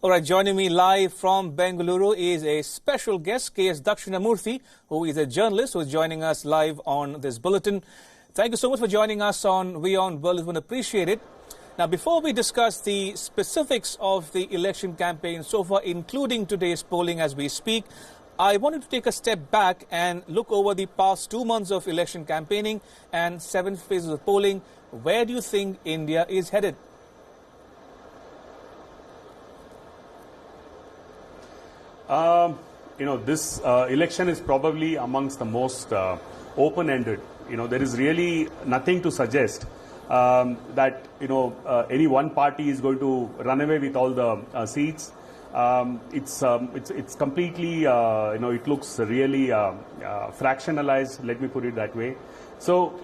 All right, joining me live from Bengaluru is a special guest, K.S. Dakshinamurthy, who is a journalist who is joining us live on this bulletin. Thank you so much for joining us on We On World. We appreciate it. Now, before we discuss the specifics of the election campaign so far, including today's polling as we speak, I wanted to take a step back and look over the past 2 months of election campaigning and 7 phases of polling. Where do you think India is headed? This election is probably amongst the most open-ended. There is really nothing to suggest that, any one party is going to run away with all the seats. It's completely, it looks really fractionalized, let me put it that way. So,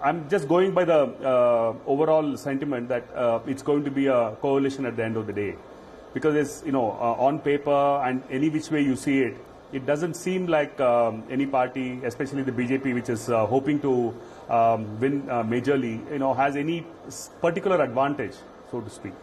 I'm just going by the overall sentiment that it's going to be a coalition at the end of the day. Because it's, on paper and any which way you see it, it doesn't seem like any party, especially the BJP, which is hoping to win majorly, has any particular advantage, so to speak.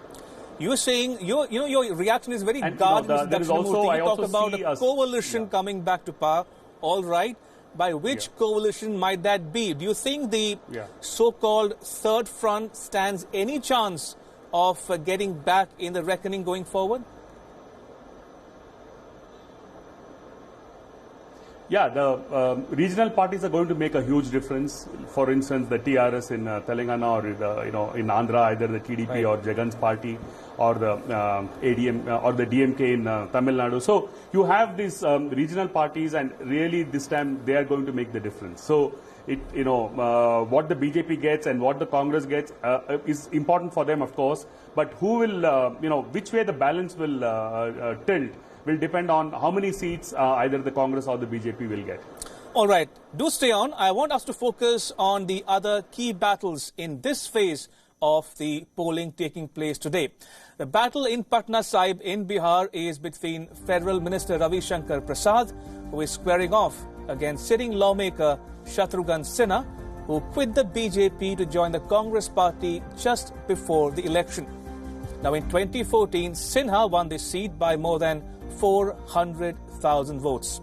You're saying your reaction is very guarded. There is also, you talk about a coalition coming back to power. All right. By which coalition might that be? Do you think the so-called third front stands any chance of getting back in the reckoning going forward? Yeah, the regional parties are going to make a huge difference. For instance, the TRS in Telangana or in Andhra, either the TDP or Jagan's party, or the ADM or the DMK in Tamil Nadu. So you have these regional parties, and really this time they are going to make the difference. So what the BJP gets and what the Congress gets is important for them, of course. But who will, which way the balance will tilt will depend on how many seats either the Congress or the BJP will get. All right. Do stay on. I want us to focus on the other key battles in this phase of the polling taking place today. The battle in Patna Sahib in Bihar is between Federal Minister Ravi Shankar Prasad, who is squaring off against sitting lawmaker Shatrughan Sinha, who quit the BJP to join the Congress party just before the election. Now, in 2014, Sinha won this seat by more than 400,000 votes.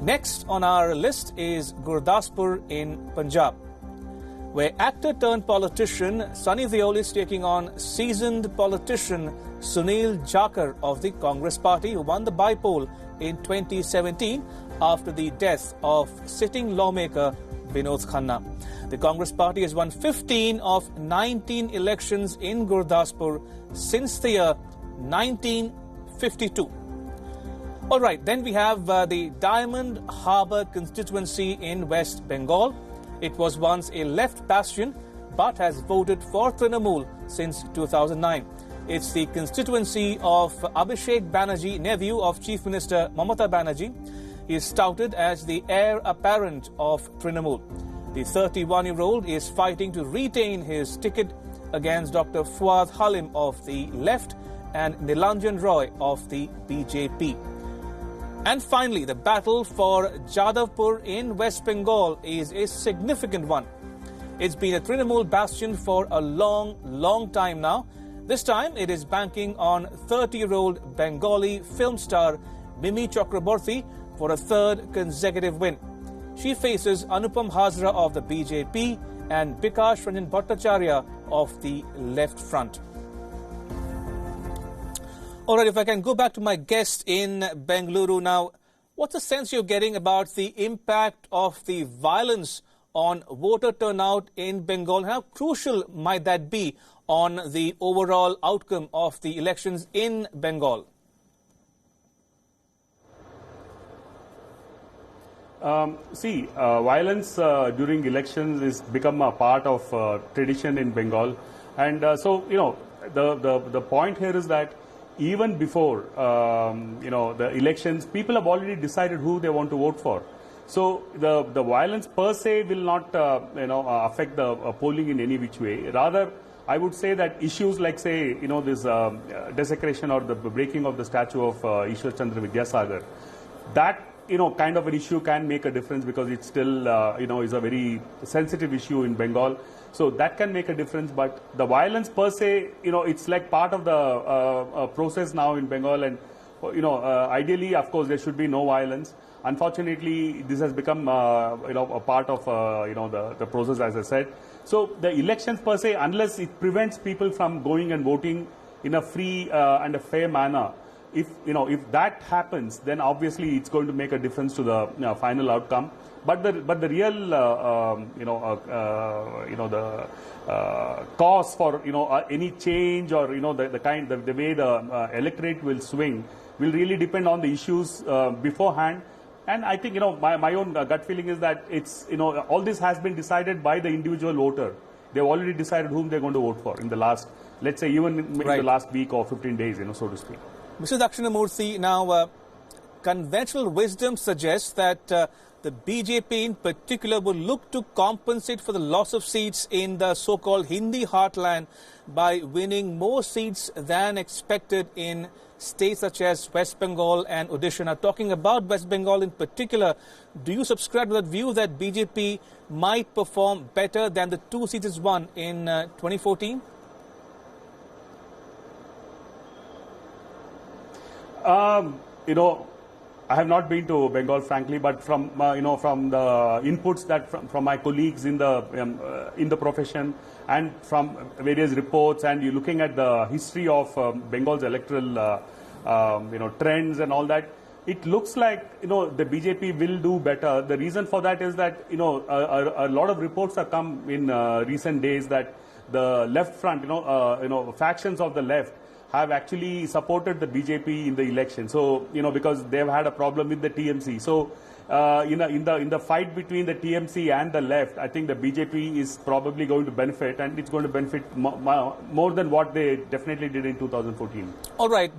Next on our list is Gurdaspur in Punjab, where actor-turned-politician Sunny Deol is taking on seasoned politician Sunil Jakar of the Congress party, who won the by-poll in 2017 after the death of sitting lawmaker Vinod Khanna. The Congress party has won 15 of 19 elections in Gurdaspur since the year 1952. All right, then we have the Diamond Harbour constituency in West Bengal. It was once a left bastion, but has voted for Trinamool since 2009. It's the constituency of Abhishek Banerjee, nephew of Chief Minister Mamata Banerjee. He is touted as the heir apparent of Trinamool. The 31-year-old is fighting to retain his ticket against Dr. Fuad Halim of the left and Nilanjan Roy of the BJP. And finally, the battle for Jadavpur in West Bengal is a significant one. It's been a Trinamool bastion for a long time now. This time, it is banking on 30-year-old Bengali film star Mimi Chakraborty for a third consecutive win. She faces Anupam Hazra of the BJP and Bikash Ranjan Bhattacharya of the Left Front. All right, if I can go back to my guest in Bengaluru now, what's the sense you're getting about the impact of the violence on voter turnout in Bengal? How crucial might that be on the overall outcome of the elections in Bengal? Violence during elections has become a part of tradition in Bengal. And the point here is that even before, the elections, people have already decided who they want to vote for. So the violence per se will not, affect the polling in any which way. Rather, I would say that issues like, say, this desecration or the breaking of the statue of Ishwar Chandra Vidyasagar, that kind of an issue can make a difference because it's still, is a very sensitive issue in Bengal. So that can make a difference. But the violence per se, it's like part of the process now in Bengal. And, ideally, of course, there should be no violence. Unfortunately, this has become, a part of, the process, as I said. So the elections per se, unless it prevents people from going and voting in a free and a fair manner, if that happens, then obviously it's going to make a difference to the final outcome. But the real cause for any change or the way the electorate will swing will really depend on the issues beforehand. And I think my own gut feeling is that it's all this has been decided by the individual voter. They've already decided whom they're going to vote for in the last, let's say, even in the last week or 15 days, so to speak. Mr. Dakshinamurthy, now conventional wisdom suggests that the BJP in particular would look to compensate for the loss of seats in the so-called Hindi heartland by winning more seats than expected in states such as West Bengal and Odisha. Now, talking about West Bengal in particular, do you subscribe to that view that BJP might perform better than the 2 seats it won in 2014? I have not been to Bengal, frankly, but from from the inputs that from my colleagues in the profession and from various reports, and you're looking at the history of Bengal's electoral trends and all that, it looks like the BJP will do better. The reason for that is that a lot of reports have come in recent days that the left front, factions of the left have actually supported the BJP in the election. So, because they've had a problem with the TMC. So, in the fight between the TMC and the left, I think the BJP is probably going to benefit, and it's going to benefit more than what they definitely did in 2014. All right.